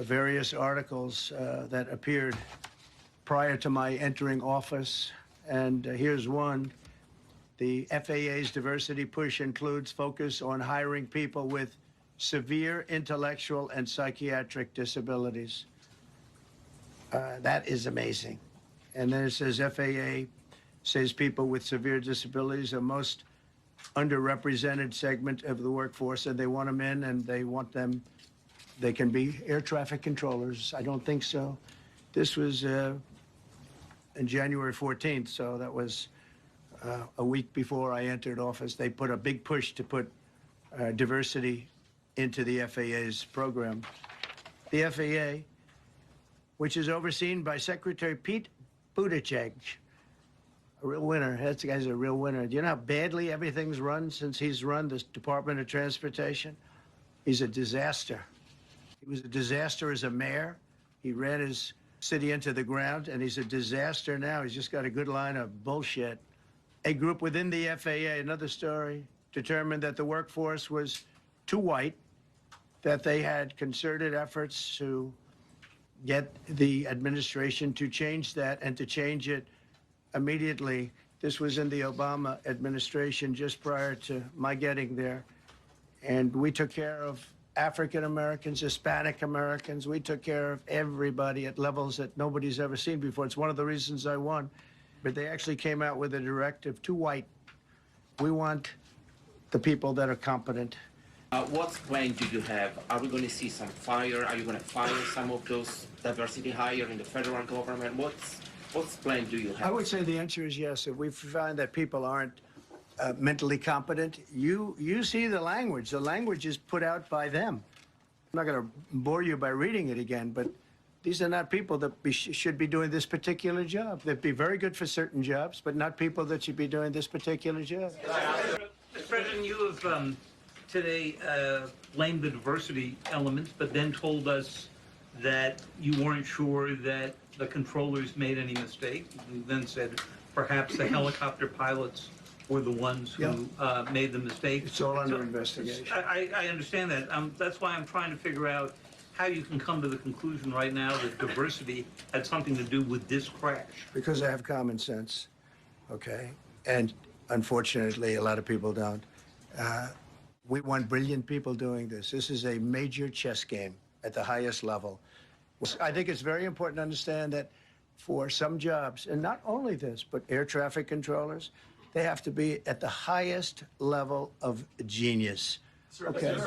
various articles that appeared prior to my entering office. And here's one. The FAA's diversity push includes focus on hiring people with severe intellectual and psychiatric disabilities. That is amazing. And then it says FAA says people with severe disabilities are most underrepresented segment of the workforce, and they want them in, and they want them, they can be air traffic controllers. I don't think so. This was in January 14th, so that was a week before I entered office. They put a big push to put diversity into the FAA's program. The FAA, which is overseen by Secretary Pete Buttigieg, a real winner. That guy's a real winner. Do you know how badly everything's run since he's run this Department of Transportation? He's a disaster. He was a disaster as a mayor. He ran his city into the ground, and he's a disaster now. He's just got a good line of bullshit. A group within the FAA, another story, determined that the workforce was too white, that they had concerted efforts to get the administration to change that and to change it immediately. This was in the Obama administration just prior to my getting there. And we took care of African Americans, Hispanic Americans. We took care of everybody at levels that nobody's ever seen before. It's one of the reasons I won. But they actually came out with a directive, too white. We want the people that are competent. What plan do you have? Are we going to see some fire? Are you going to fire some of those diversity hires in the federal government? What's plan do you have? I would say the answer is yes. If we find that people aren't mentally competent, you see the language. The language is put out by them. I'm not going to bore you by reading it again, but these are not people that should be doing this particular job. They'd be very good for certain jobs, but not people that should be doing this particular job. Mr. President, you have today blamed the diversity elements, but then told us that you weren't sure that the controllers made any mistake. You then said perhaps the helicopter pilots were the ones who made the mistake. It's all under investigation. I understand that. That's why I'm trying to figure out how you can come to the conclusion right now that diversity had something to do with this crash. Because I have common sense, okay? And unfortunately, a lot of people don't. We want brilliant people doing this. This is a major chess game at the highest level. I think it's very important to understand that for some jobs, and not only this, but air traffic controllers, they have to be at the highest level of genius. Okay.